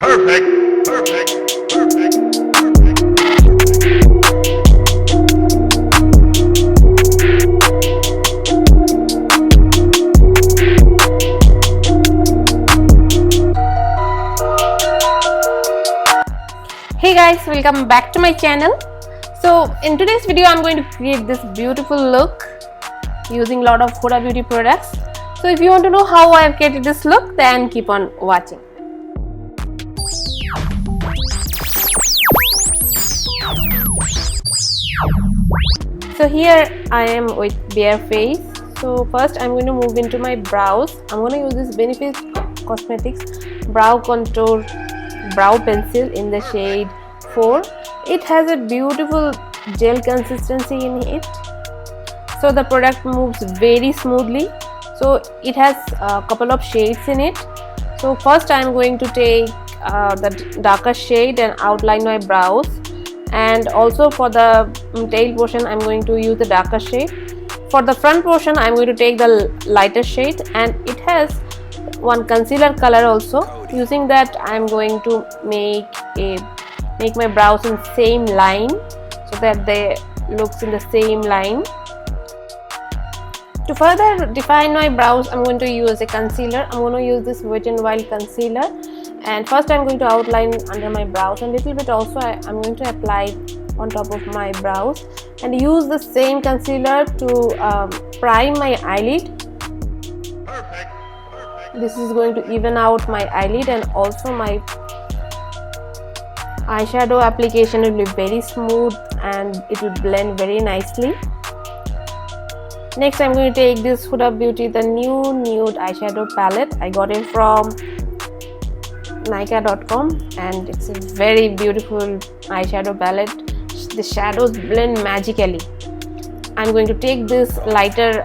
Perfect, perfect, perfect. Hey guys, welcome back to my channel. So in today's video I'm going to create this beautiful look using a lot of Huda Beauty products. So if you want to know how I have created this look, then keep on watching. So here I am with bare face. So first I'm going to move into my brows. I'm going to use this Benefit Cosmetics brow contour brow pencil in the shade 4. It has a beautiful gel consistency in it, so the product moves very smoothly. So it has a couple of shades in it. So first I am going to take the darker shade and outline my brows, and also for the tail portion I am going to use the darker shade. For the front portion I am going to take the lighter shade, and it has one concealer color also. Using that I am going to make my brows in same line, so that they looks in the same line. To further define my brows I'm going to use a concealer. I'm going to use this Wet n Wild concealer, and first I'm going to outline under my brows, and little bit also I'm going to apply on top of my brows, and use the same concealer to prime my eyelid. This is going to even out my eyelid, and also my eyeshadow application will be very smooth and it will blend very nicely. Next I'm going to take this Huda Beauty, the new nude eyeshadow palette. I got it from nika.com, and it's a very beautiful eyeshadow palette. The shadows blend magically. I'm going to take this lighter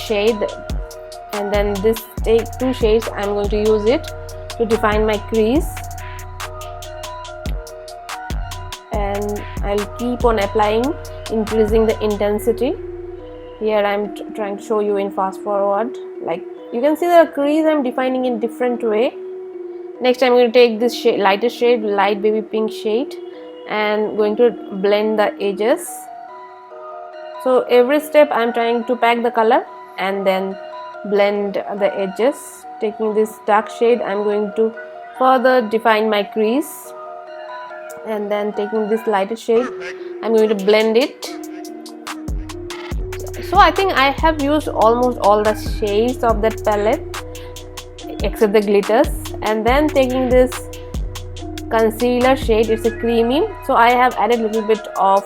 shade, and then take two shades. I'm going to use it to define my crease, and I'll keep on applying, increasing the intensity. Here I'm trying to show you in fast forward. Like you can see the crease I'm defining in different way. Next I'm going to take this shade, lighter shade, light baby pink shade, and going to blend the edges. So every step I'm trying to pack the color and then blend the edges. Taking this dark shade I'm going to further define my crease, and then taking this lighter shade I'm going to blend it. So I think I have used almost all the shades of that palette except the glitters, and then taking this concealer shade, it's a creamy, so I have added a little bit of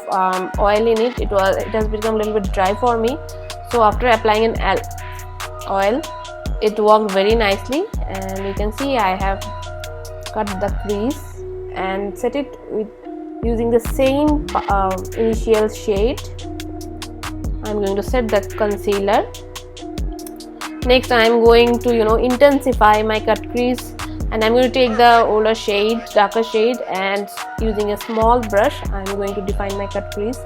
oil in it. It has become a little bit dry for me, so after applying an oil it worked very nicely, and you can see I have cut the crease and set it with using the same initial shade. I'm going to set the concealer. Next I am going to intensify my cut crease, and I'm going to take the older shade, darker shade, and using a small brush I'm going to define my cut crease.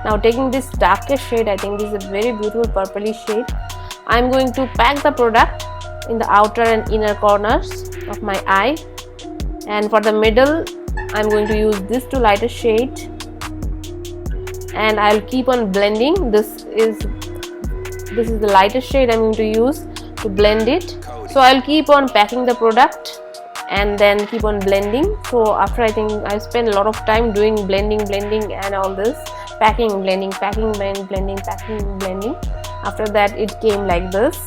Now taking this darkest shade, I think this is a very beautiful purplish shade, I'm going to pack the product in the outer and inner corners of my eye, and for the middle I'm going to use this two lighter shade, and I'll keep on blending. This is the lightest shade I'm going to use to blend it. So I'll keep on packing the product and then keep on blending. So after I think I spent a lot of time doing blending and all this, packing, blending, packing, blending, packing, blending. After that it came like this.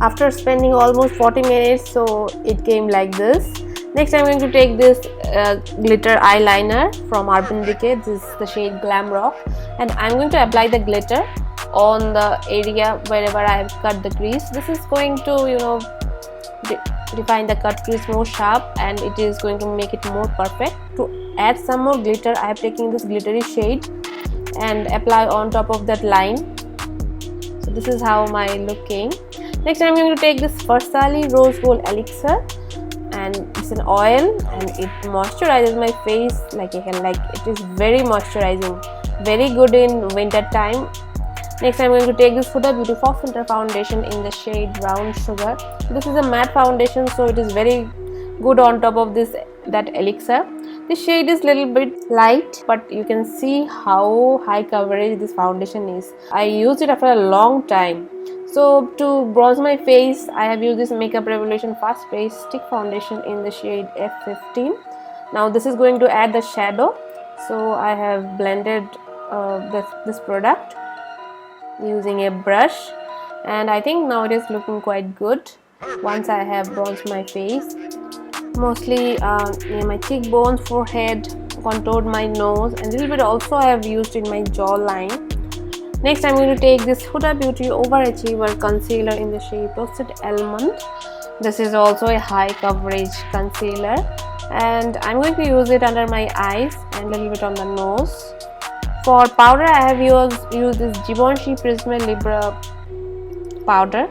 After spending almost 40 minutes, so it came like this. Next I'm going to take this glitter eyeliner from Urban Decay. This is the shade Glamrock, and I'm going to apply the glitter on the area wherever I have cut the crease. This is going to define the cut crease more sharp, and it is going to make it more perfect. To add some more glitter I have taken this glittery shade and apply on top of that line. So this is how my look came. Next I'm going to take this Farsalicare rose gold elixir, and it's an oil, and it moisturizes my face like it is very moisturizing, very good in winter time. Next, I'm going to take this Huda Beauty Faux Filter foundation in the shade Brown Sugar. This is a matte foundation, so it is very good on top of that elixir. This shade is little bit light, but you can see how high coverage this foundation is. I used it after a long time. So to bronze my face, I have used this makeuprevolution Fast Base Stick Foundation in the shade F15. Now this is going to add the shadow. So I have blended this product using a brush, and I think now it is looking quite good once I have bronzed my face. Mostly near my cheekbones, forehead, contoured my nose, and a little bit also I have used in my jawline. Next, I'm going to take this Huda Beauty Overachiever concealer in the shade Toasted Almond. This is also a high coverage concealer, and I'm going to use it under my eyes and a little bit on the nose. For powder, I have used this Givenchy Prisme Libre powder.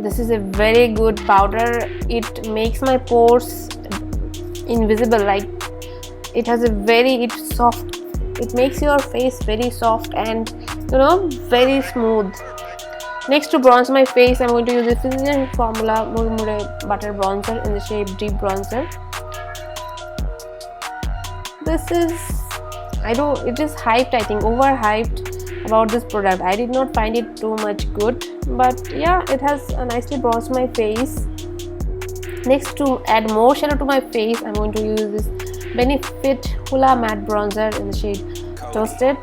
This is a very good powder. It makes my pores invisible. Like it has it's soft. It makes your face very soft and very smooth. Next, to bronze my face, I'm going to use the Physiciansformula Murmure Butter Bronzer in the shade Deep Bronzer. It is hyped, I think, overhyped about this product. I did not find it too much good, but yeah, it has nicely bronzed my face. Next, to add more shadow to my face, I'm going to use this Benefit Hoola Matte Bronzer in the shade Toasted.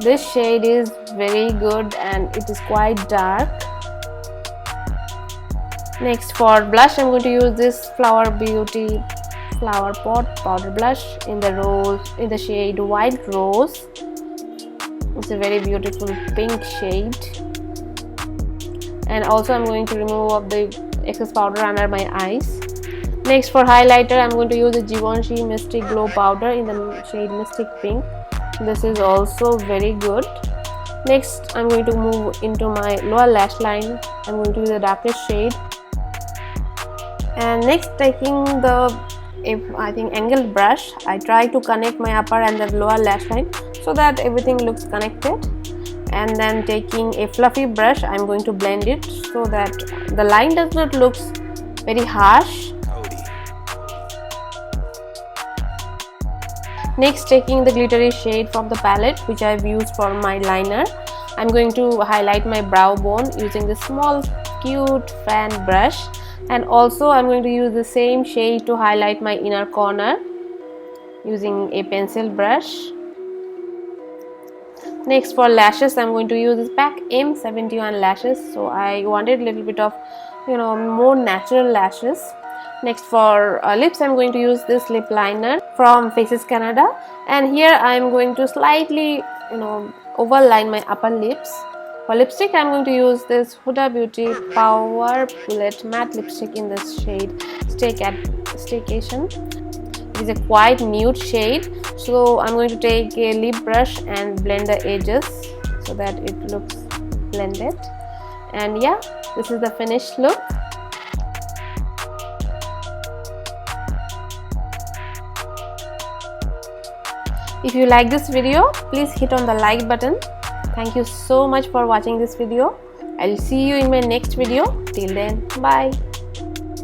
This shade is very good and it is quite dark. Next, for blush, I'm going to use this Huda Beauty Flower Pot powder blush in the shade White Rose. It's a very beautiful pink shade. And also I'm going to remove the excess powder under my eyes. Next, for highlighter, I'm going to use the Givenchy Mystic Glow powder in the shade Mystic Pink. This is also very good. Next, I'm going to move into my lower lash line. I'm going to use the darkest shade. And next, taking the angled brush, I try to connect my upper and the lower lash line so that everything looks connected. And then taking a fluffy brush, I'm going to blend it so that the line does not look very harsh. Next, taking the glittery shade from the palette which I have used for my liner, I'm going to highlight my brow bone using the small cute fan brush, and also I'm going to use the same shade to highlight my inner corner using a pencil brush. Next, for lashes, I'm going to use this PAC M71 lashes. So I wanted a little bit of more natural lashes. Next, for lips, I'm going to use this lip liner from facescanada, and here I'm going to slightly overline my upper lips. For lipstick, I'm going to use this Huda Beauty Power Bullet Matte Lipstick in the shade Staycation. It is a quite nude shade, so I'm going to take a lip brush and blend the edges so that it looks blended. And yeah, this is the finished look. If you like this video, please hit on the like button. Thank you so much for watching this video. I'll see you in my next video. Till then, bye.